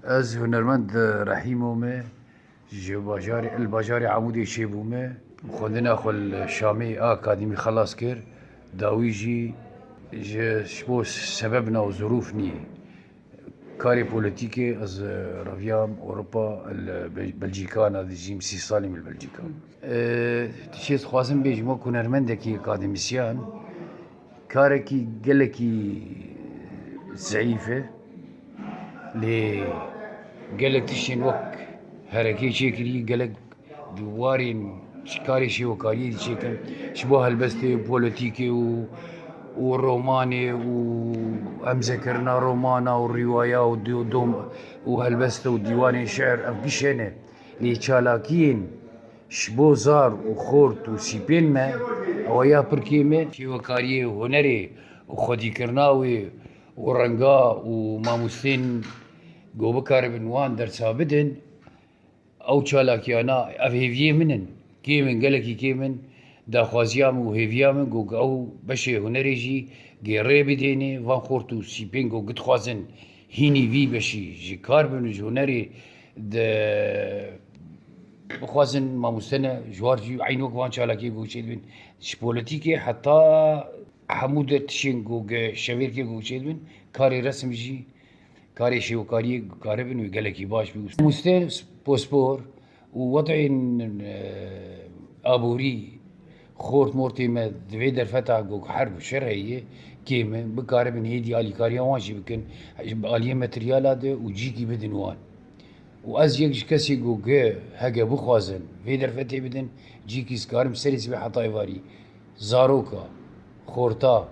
از هنرمند رحیمومه جه الباجاری عمودی چه بومه خودنا خل شامی آکادمی خلاص کر داوی جی جه شبو سببنا و ظروف نیه کاری پولیتیکی از رویام اوروپا بلژیکانا دیجیم 30 سالی من بلژیکا تشیز خوازم بیجمو هنرمندکی اکادمیسیان کارکی گلکی ضعیفه لی گلک تشین وک حرکتی چیکری گلک دوارین کاری شیوکاری چیکن شبه هلبسته پولیتیکی و روماني وأمذكرنا رومانا والرواية ودوم وهلبست وديوان شعر أفقشنا ليشالاكين شبو زار وخورت وسيبين ما ويا بركيمة شي وكاريه وهنري وخدي كرناوي ورنقا وماموسين جو بكاربن وان درسا بدن أو شالاكيانا أفهيفيه منن كيمن قالكي كيمن دا خوازیام و هیویام گو او بشه هنری جی گره بدینه وان خورتو سیپین گو گت خوازن هینی وی بشی جی کار بنو جی هنری دا بخوازن ما مستنه جوار جی عینوک وان چالاکی گو چید بین شپولتیکی حتی حمود تشین گو شویر که گو چید بین کاری رسم جی کاری شیو کاری کاری بنو گلکی باش بگو مستن پوسپور و وضعین آبوری خورت مورتي ما دوي درفتا جو حرب شرعية كيما بكاربن هيدي آلي كاريا وانشي بكن آلية ماتريالات وجيكي بدن وان وأز يكش كسي جو هكا بخوازن في درفتي بدن جيكي سكارم سريس بحطاي واري زاروكا خورتا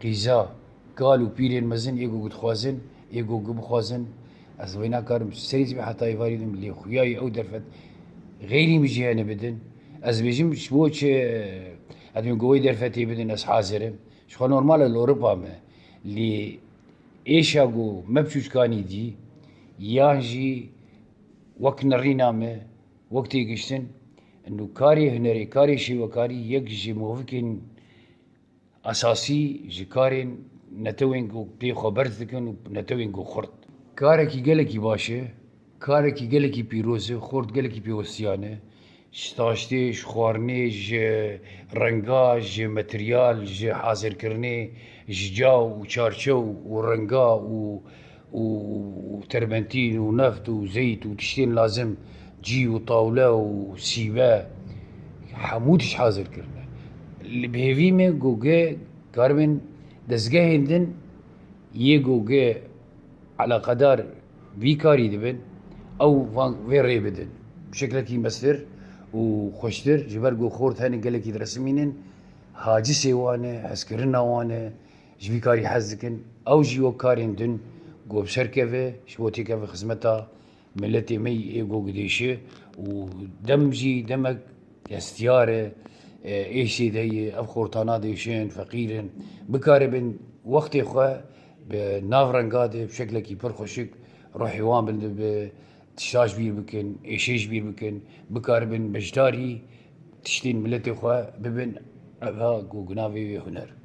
قيزا قالوا بيرين مزن يجو قد خوازن يجو بخوازن أز وينا كارم سريس بحطاي واري دم اللي خوياي أو درفت غيري مجياني بدن از بیشم شبوچ ادم گوی درفتی بدن از حاضرم شو نورمال الأوروبا ما لی ایشا جو مبچوش کانی دی یانجی وقت نرینا ما وقتی گشتن انو کاری هنری کاری شی و کاری یک جی موفقین اساسی جی کارین نتوین جو بی خبرت دکن و نتوین جو خورد کاری کی گله کی باشه کاری کی گله کی پیروزه خورد گله کی پیوستیانه شتاشتيش خوارني جي رنقا جي ماتريال جي حاضر كرني جي جاو وشارشو ورنقا وتربنتين ونفط وزيت وتشتين لازم جي وطاولة وسيبا حمودش حاضر كرنا اللي بهيفيمي جوجي كارمن دزجه هندن يجوجي على قدر بيكاري دبن او فيري بدن بشكل كي مسفر وخشتر جبر جو خورت هني قال لك يدرسمينن هاجي سيوانه عسكرنا وانه جبي كاري حزكن او جيو كارين دن جو بشركه شوتي كف خدمتها ملتي مي ايجو قديشه ودمجي دمك استياره ايش دي افخورتانا ديشين فقيرن بكاربن وقت خو بنافرنقاده بشكل كي برخشك روحي وان تشاش بير بكن ايشيش بير بكن بكاربن بجداري تشتين ملتي خوا ببن ابها جو جنافي هنر